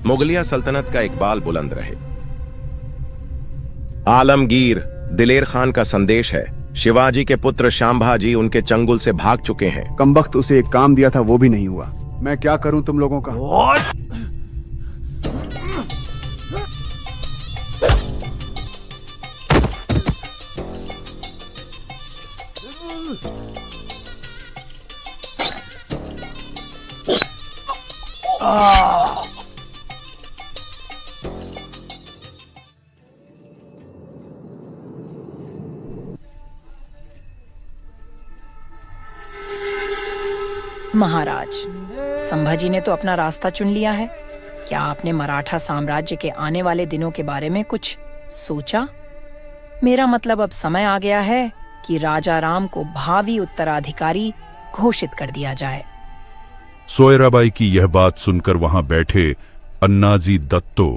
मुगलिया सल्तनत का इकबाल बुलंद रहे। आलमगीर, दिलेर खान का संदेश है, शिवाजी के पुत्र शांभाजी उनके चंगुल से भाग चुके हैं। कमबख्त उसे एक काम दिया था वो भी नहीं हुआ। मैं क्या करूं तुम लोगों का? महाराज, संभाजी ने तो अपना रास्ता चुन लिया है। क्या आपने मराठा साम्राज्य के आने वाले दिनों के बारे में कुछ सोचा? मेरा मतलब अब समय आ गया है कि राजा राम को भावी उत्तराधिकारी घोषित कर दिया जाए। सोयराबाई की यह बात सुनकर वहां बैठे अन्नाजी दत्तो,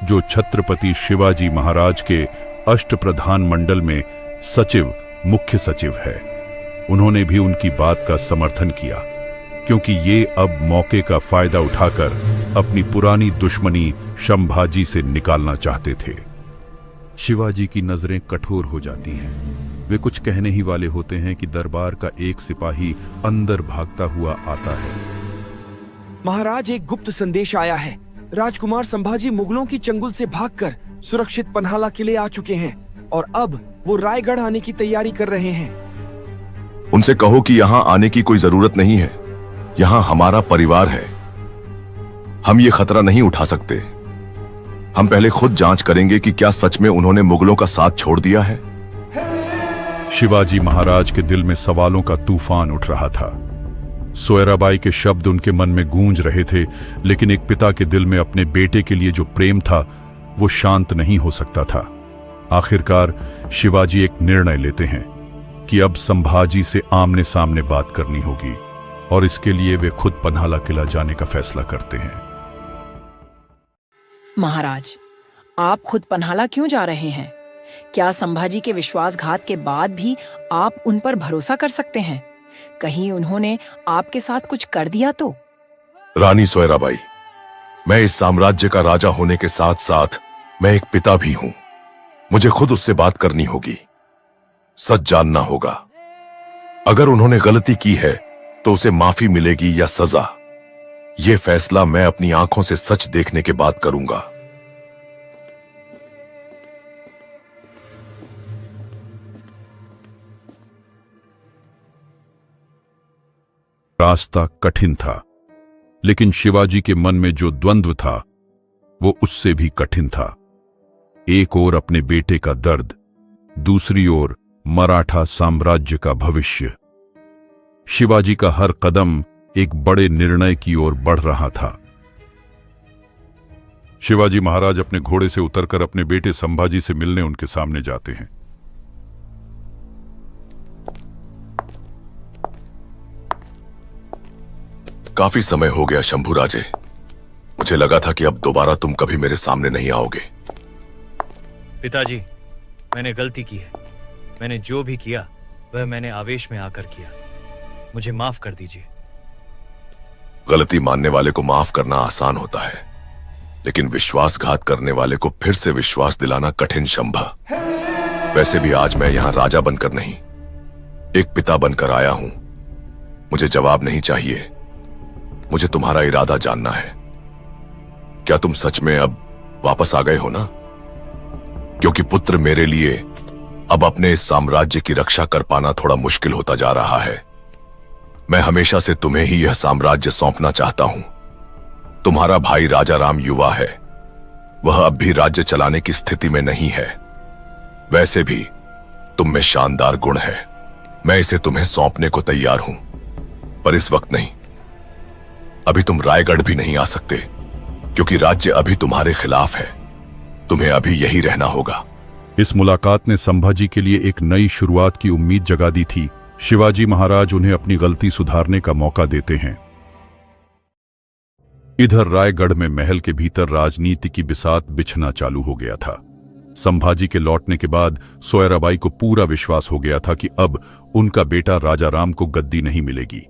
जो छत्रपति शिवाजी महाराज के अष्टप्रधान मंडल में सचिव, मुख्य सचिव है, उन्होंने भी उनकी बात का समर्थन किया, क्योंकि ये अब मौके का फायदा उठाकर अपनी पुरानी दुश्मनी संभाजी से निकालना चाहते थे। शिवाजी की नजरें कठोर हो जाती हैं। वे कुछ कहने ही वाले होते हैं कि दरबार का एक सिपाही अंदर भागता हुआ आता है। महाराज, एक गुप्त संदेश आया है। राजकुमार संभाजी मुगलों की चंगुल से भागकर सुरक्षित पन्हाला किले आ चुके हैं और अब वो रायगढ़ आने की तैयारी कर रहे हैं। उनसे कहो कि यहाँ आने की कोई जरूरत नहीं है। यहाँ हमारा परिवार है। हम ये खतरा नहीं उठा सकते। हम पहले खुद जांच करेंगे कि क्या सच में उन्होंने मुगलों का साथ छोड़ दिया है। शिवाजी महाराज के दिल में सवालों का तूफान उठ रहा था। सोयराबाई के शब्द उनके मन में गूंज रहे थे, लेकिन एक पिता के दिल में अपने बेटे के लिए जो प्रेम था वो शांत नहीं हो सकता था। आखिरकार शिवाजी एक निर्णय लेते हैं कि अब संभाजी से आमने सामने बात करनी होगी और इसके लिए वे खुद पन्हाला किला जाने का फैसला करते हैं। महाराज, आप खुद पन्हाला क्यों जा रहे हैं? क्या संभाजी के विश्वासघात के बाद भी आप उन पर भरोसा कर सकते हैं? कहीं उन्होंने आपके साथ कुछ कर दिया तो? रानी सोयराबाई, मैं इस साम्राज्य का राजा होने के साथ साथ मैं एक पिता भी हूं। मुझे खुद उससे बात करनी होगी, सच जानना होगा। अगर उन्होंने गलती की है तो उसे माफी मिलेगी या सजा, यह फैसला मैं अपनी आंखों से सच देखने के बाद करूंगा। रास्ता कठिन था, लेकिन शिवाजी के मन में जो द्वंद्व था वो उससे भी कठिन था। एक ओर अपने बेटे का दर्द, दूसरी ओर मराठा साम्राज्य का भविष्य। शिवाजी का हर कदम एक बड़े निर्णय की ओर बढ़ रहा था। शिवाजी महाराज अपने घोड़े से उतरकर अपने बेटे संभाजी से मिलने उनके सामने जाते हैं। काफी समय हो गया शंभू राजे। मुझे लगा था कि अब दोबारा तुम कभी मेरे सामने नहीं आओगे। पिताजी, मैंने गलती की है। मैंने जो भी किया वह मैंने आवेश में आकर किया। मुझे माफ कर दीजिए। गलती मानने वाले को माफ करना आसान होता है, लेकिन विश्वासघात करने वाले को फिर से विश्वास दिलाना कठिन शंभा। वैसे भी आज मैं यहां राजा बनकर नहीं, एक पिता बनकर आया हूं। मुझे जवाब नहीं चाहिए, मुझे तुम्हारा इरादा जानना है। क्या तुम सच में अब वापस आ गए हो ना? क्योंकि पुत्र मेरे लिए अब अपने इस साम्राज्य की रक्षा कर पाना थोड़ा मुश्किल होता जा रहा है। मैं हमेशा से तुम्हें ही यह साम्राज्य सौंपना चाहता हूं। तुम्हारा भाई राजा राम युवा है, वह अब भी राज्य चलाने की स्थिति में नहीं है। वैसे भी तुम में शानदार गुण है। मैं इसे तुम्हें सौंपने को तैयार हूं, पर इस वक्त नहीं। अभी तुम रायगढ़ भी नहीं आ सकते, क्योंकि राज्य अभी तुम्हारे खिलाफ है। तुम्हें अभी यही रहना होगा। इस मुलाकात ने संभाजी के लिए एक नई शुरुआत की उम्मीद जगा दी थी। शिवाजी महाराज उन्हें अपनी गलती सुधारने का मौका देते हैं। इधर रायगढ़ में महल के भीतर राजनीति की बिसात बिछना चालू हो गया था। संभाजी के लौटने के बाद सोयराबाई को पूरा विश्वास हो गया था कि अब उनका बेटा राजा राम को गद्दी नहीं मिलेगी।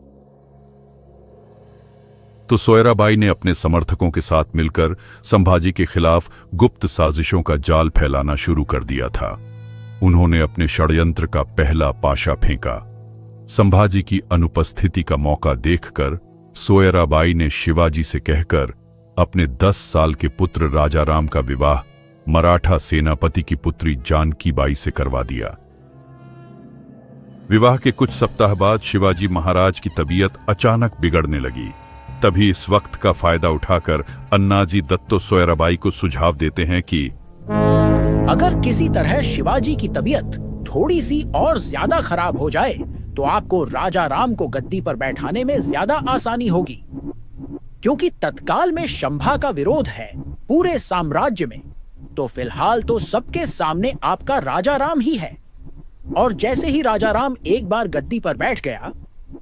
तो सोयराबाई ने अपने समर्थकों के साथ मिलकर संभाजी के खिलाफ गुप्त साजिशों का जाल फैलाना शुरू कर दिया था। उन्होंने अपने षड्यंत्र का पहला पाशा फेंका। संभाजी की अनुपस्थिति का मौका देखकर सोयराबाई ने शिवाजी से कहकर अपने 10 साल के पुत्र राजाराम का विवाह मराठा सेनापति की पुत्री जानकी बाई से करवा दिया। विवाह के कुछ सप्ताह बाद शिवाजी महाराज की तबीयत अचानक बिगड़ने लगी। तभी इस वक्त का फायदा उठाकर अन्नाजी दत्तो सोयराबाई को सुझाव देते हैं कि अगर किसी तरह शिवाजी की तबीयत थोड़ी सी और ज्यादा खराब हो जाए तो आपको राजा राम को गद्दी पर बैठाने में ज्यादा आसानी होगी, क्योंकि तत्काल में शंभा का विरोध है पूरे साम्राज्य में। तो फिलहाल तो सबके सामने आपका राजा राम ही है, और जैसे ही राजा राम एक बार गद्दी पर बैठ गया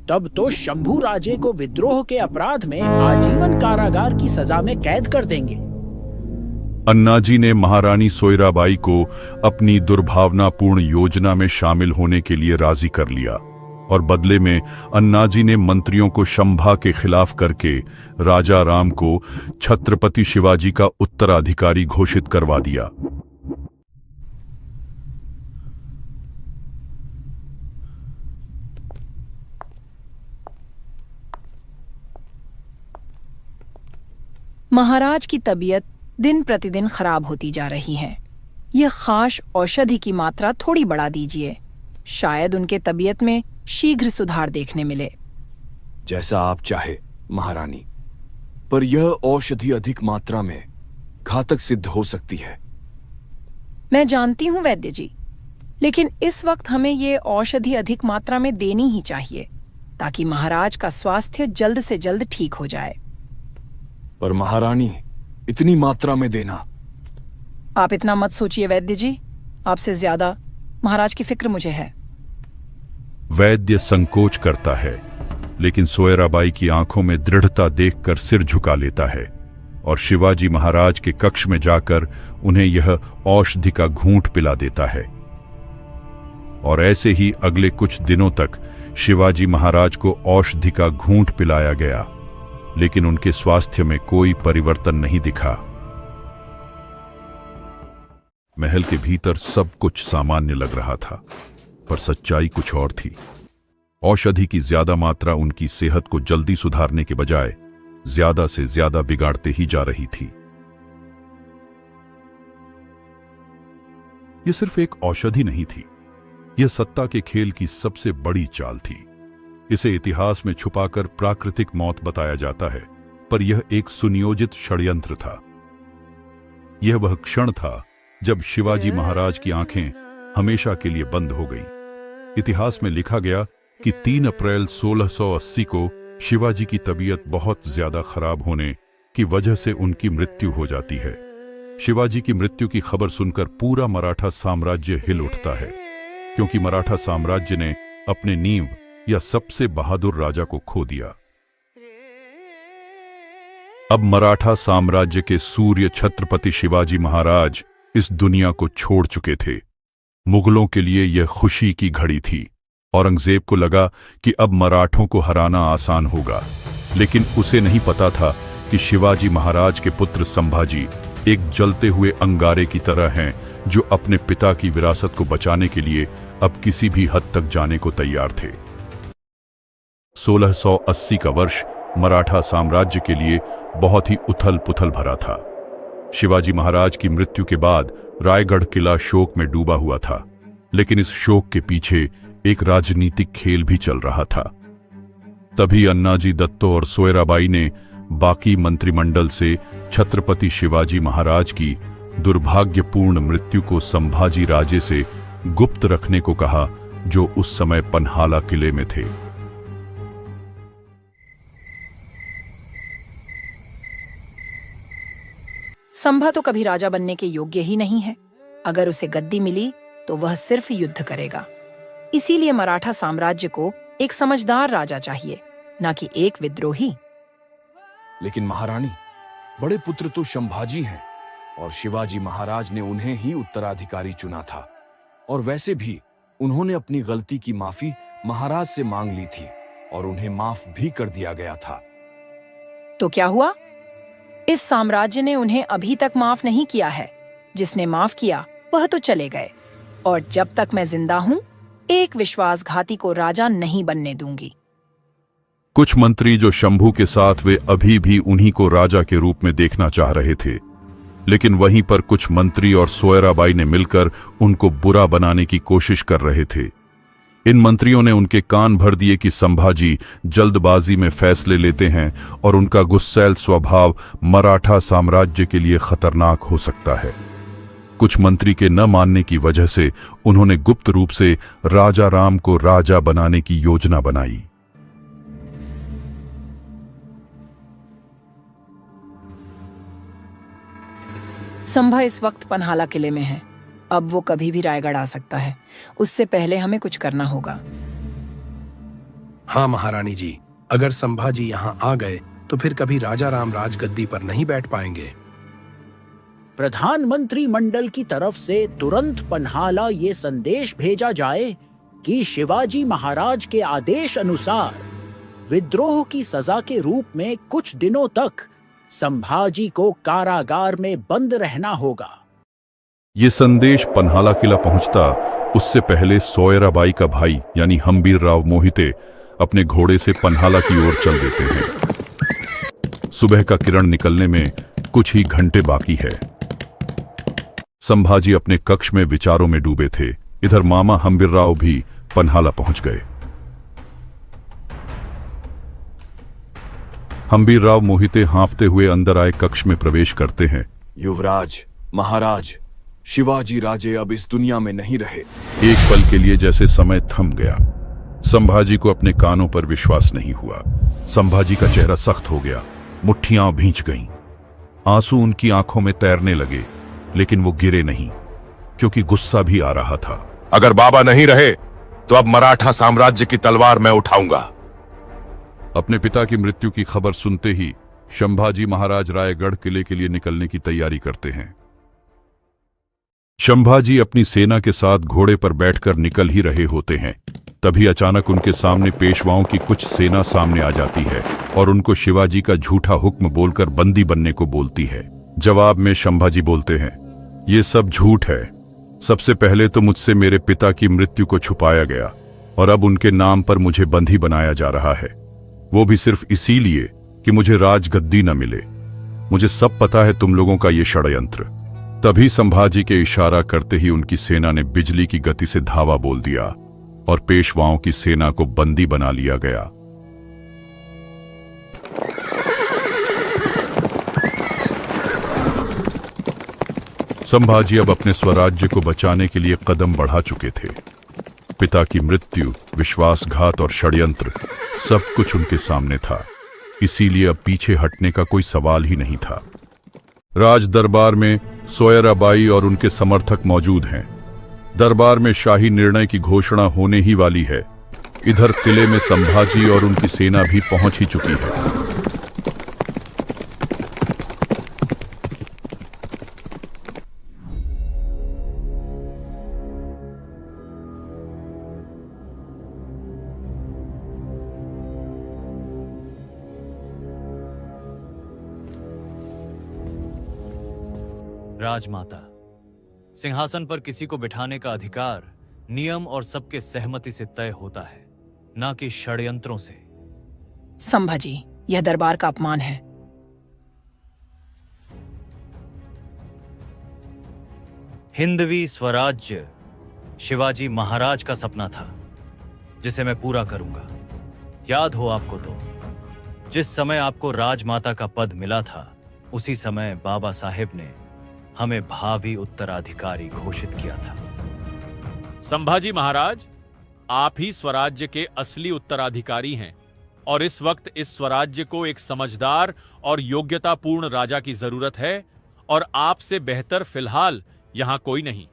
तब तो शंभू राजे को विद्रोह के अपराध में आजीवन कारागार की सजा में कैद कर देंगे। अन्नाजी ने महारानी सोयराबाई को अपनी दुर्भावनापूर्ण योजना में शामिल होने के लिए राजी कर लिया, और बदले में अन्नाजी ने मंत्रियों को शंभा के खिलाफ करके राजा राम को छत्रपति शिवाजी का उत्तराधिकारी घोषित करवा दिया। महाराज की तबीयत दिन प्रतिदिन खराब होती जा रही है। यह खास औषधि की मात्रा थोड़ी बढ़ा दीजिए, शायद उनके तबीयत में शीघ्र सुधार देखने मिले। जैसा आप चाहे महारानी, पर यह औषधि अधिक मात्रा में घातक सिद्ध हो सकती है। मैं जानती हूँ वैद्य जी, लेकिन इस वक्त हमें ये औषधि अधिक मात्रा में देनी ही चाहिए ताकि महाराज का स्वास्थ्य जल्द से जल्द ठीक हो जाए। पर महारानी, इतनी मात्रा में देना। आप इतना मत सोचिए वैद्य जी, आपसे ज्यादा महाराज की फिक्र मुझे है। वैद्य संकोच करता है, लेकिन सोयराबाई की आंखों में दृढ़ता देखकर सिर झुका लेता है और शिवाजी महाराज के कक्ष में जाकर उन्हें यह औषधि का घूंट पिला देता है। और ऐसे ही अगले कुछ दिनों तक शिवाजी महाराज को औषधि का घूंट पिलाया गया, लेकिन उनके स्वास्थ्य में कोई परिवर्तन नहीं दिखा। महल के भीतर सब कुछ सामान्य लग रहा था, पर सच्चाई कुछ और थी। औषधि की ज्यादा मात्रा उनकी सेहत को जल्दी सुधारने के बजाय ज्यादा से ज्यादा बिगाड़ते ही जा रही थी। यह सिर्फ एक औषधि नहीं थी, यह सत्ता के खेल की सबसे बड़ी चाल थी। इसे इतिहास में छुपाकर प्राकृतिक मौत बताया जाता है, पर यह एक सुनियोजित षड्यंत्र था। यह वह क्षण था जब शिवाजी महाराज की आंखें हमेशा के लिए बंद हो गईं। इतिहास में लिखा गया कि 3 अप्रैल 1680 को शिवाजी की तबीयत बहुत ज्यादा खराब होने की वजह से उनकी मृत्यु हो जाती है। शिवाजी की मृत्यु की खबर सुनकर पूरा मराठा साम्राज्य हिल उठता है, क्योंकि मराठा साम्राज्य ने अपने नींव या सबसे बहादुर राजा को खो दिया। अब मराठा साम्राज्य के सूर्य छत्रपति शिवाजी महाराज इस दुनिया को छोड़ चुके थे। मुगलों के लिए यह खुशी की घड़ी थी। औरंगजेब को लगा कि अब मराठों को हराना आसान होगा, लेकिन उसे नहीं पता था कि शिवाजी महाराज के पुत्र संभाजी एक जलते हुए अंगारे की तरह हैं, जो अपने पिता की विरासत को बचाने के लिए अब किसी भी हद तक जाने को तैयार थे। 1680 का वर्ष मराठा साम्राज्य के लिए बहुत ही उथल पुथल भरा था। शिवाजी महाराज की मृत्यु के बाद रायगढ़ किला शोक में डूबा हुआ था, लेकिन इस शोक के पीछे एक राजनीतिक खेल भी चल रहा था। तभी अन्नाजी दत्तो और सोयराबाई ने बाकी मंत्रिमंडल से छत्रपति शिवाजी महाराज की दुर्भाग्यपूर्ण मृत्यु को संभाजी राजे से गुप्त रखने को कहा, जो उस समय पन्हाला किले में थे। संभा तो कभी राजा बनने के योग्य ही नहीं है। अगर उसे गद्दी मिली तो वह सिर्फ युद्ध करेगा। इसीलिए मराठा साम्राज्य को एक समझदार राजा चाहिए, न कि एक विद्रोही। लेकिन महारानी, बड़े पुत्र तो संभाजी हैं और शिवाजी महाराज ने उन्हें ही उत्तराधिकारी चुना था, और वैसे भी उन्होंने अपनी गलती की माफी महाराज से मांग ली थी और उन्हें माफ भी कर दिया गया था। तो क्या हुआ? इस साम्राज्य ने उन्हें अभी तक माफ नहीं किया है। जिसने माफ किया वह तो चले गए, और जब तक मैं जिंदा हूं एक विश्वासघाती को राजा नहीं बनने दूंगी। कुछ मंत्री जो शंभू के साथ वे अभी भी उन्हीं को राजा के रूप में देखना चाह रहे थे, लेकिन वहीं पर कुछ मंत्री और सोयराबाई ने मिलकर उनको बुरा बनाने की कोशिश कर रहे थे। इन मंत्रियों ने उनके कान भर दिए कि संभाजी जल्दबाजी में फैसले लेते हैं और उनका गुस्सैल स्वभाव मराठा साम्राज्य के लिए खतरनाक हो सकता है। कुछ मंत्री के न मानने की वजह से उन्होंने गुप्त रूप से राजा राम को राजा बनाने की योजना बनाई। संभा इस वक्त पन्हाला किले में है। अब वो कभी भी रायगढ़ आ सकता है। उससे पहले हमें कुछ करना होगा। हाँ महारानी जी, अगर संभाजी यहाँ आ गए तो फिर कभी राजा राम राजगद्दी पर नहीं बैठ पाएंगे। प्रधानमंत्री मंडल की तरफ से तुरंत पन्हाला ये संदेश भेजा जाए कि शिवाजी महाराज के आदेश अनुसार विद्रोह की सजा के रूप में कुछ दिनों तक संभाजी को कारागार में बंद रहना होगा। ये संदेश पन्हाला किला पहुंचता उससे पहले सोयराबाई का भाई यानी हम्बीर राव मोहिते अपने घोड़े से पन्हाला की ओर चल देते हैं। सुबह का किरण निकलने में कुछ ही घंटे बाकी है। संभाजी अपने कक्ष में विचारों में डूबे थे। इधर मामा हम्बीर राव भी पन्हाला पहुंच गए। हम्बीर राव मोहिते हांफते हुए अंदर आए कक्ष में प्रवेश करते हैं। युवराज, महाराज, शिवाजी राजे अब इस दुनिया में नहीं रहे। एक पल के लिए जैसे समय थम गया। संभाजी को अपने कानों पर विश्वास नहीं हुआ। संभाजी का चेहरा सख्त हो गया, मुट्ठियां भींच गईं। आंसू उनकी आंखों में तैरने लगे, लेकिन वो गिरे नहीं, क्योंकि गुस्सा भी आ रहा था। अगर बाबा नहीं रहे तो अब मराठा साम्राज्य की तलवार मैं उठाऊंगा। अपने पिता की मृत्यु की खबर सुनते ही संभाजी महाराज रायगढ़ किले के लिए निकलने की तैयारी करते हैं। संभाजी अपनी सेना के साथ घोड़े पर बैठकर निकल ही रहे होते हैं, तभी अचानक उनके सामने पेशवाओं की कुछ सेना सामने आ जाती है और उनको शिवाजी का झूठा हुक्म बोलकर बंदी बनने को बोलती है। जवाब में संभाजी बोलते हैं, ये सब झूठ है। सबसे पहले तो मुझसे मेरे पिता की मृत्यु को छुपाया गया और अब उनके नाम पर मुझे बंदी बनाया जा रहा है, वो भी सिर्फ इसीलिए कि मुझे राजगद्दी न मिले। मुझे सब पता है तुम लोगों का ये षड्यंत्र। तभी संभाजी के इशारा करते ही उनकी सेना ने बिजली की गति से धावा बोल दिया और पेशवाओं की सेना को बंदी बना लिया गया। संभाजी अब अपने स्वराज्य को बचाने के लिए कदम बढ़ा चुके थे। पिता की मृत्यु, विश्वासघात और षड्यंत्र सब कुछ उनके सामने था, इसीलिए अब पीछे हटने का कोई सवाल ही नहीं था। राज दरबार में सोयराबाई और उनके समर्थक मौजूद हैं। दरबार में शाही निर्णय की घोषणा होने ही वाली है। इधर किले में संभाजी और उनकी सेना भी पहुंच ही चुकी है। राजमाता, सिंहासन पर किसी को बिठाने का अधिकार नियम और सबके सहमति से तय होता है, ना कि षड्यंत्रों से। संभाजी, यह दरबार का अपमान है। हिंदवी स्वराज्य शिवाजी महाराज का सपना था, जिसे मैं पूरा करूंगा। याद हो आपको तो, जिस समय आपको राजमाता का पद मिला था, उसी समय बाबा साहेब ने हमें भावी उत्तराधिकारी घोषित किया था। संभाजी महाराज, आप ही स्वराज्य के असली उत्तराधिकारी हैं और इस वक्त इस स्वराज्य को एक समझदार और योग्यतापूर्ण राजा की जरूरत है, और आपसे बेहतर फिलहाल यहां कोई नहीं।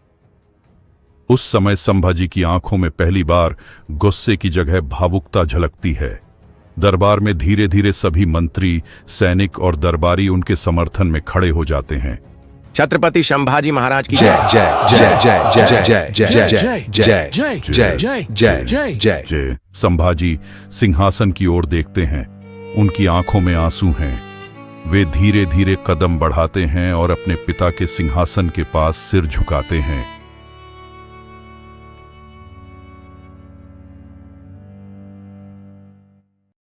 उस समय संभाजी की आंखों में पहली बार गुस्से की जगह भावुकता झलकती है। दरबार में धीरे धीरे सभी मंत्री, सैनिक और दरबारी उनके समर्थन में खड़े हो जाते हैं। छत्रपति संभाजी महाराज की जय जय जय जय जय जय जय जय जय जय जय जय जय। संभाजी सिंहासन की ओर देखते हैं। उनकी आंखों में आंसू हैं वे धीरे धीरे कदम बढ़ाते हैं और अपने पिता के सिंहासन के पास सिर झुकाते हैं।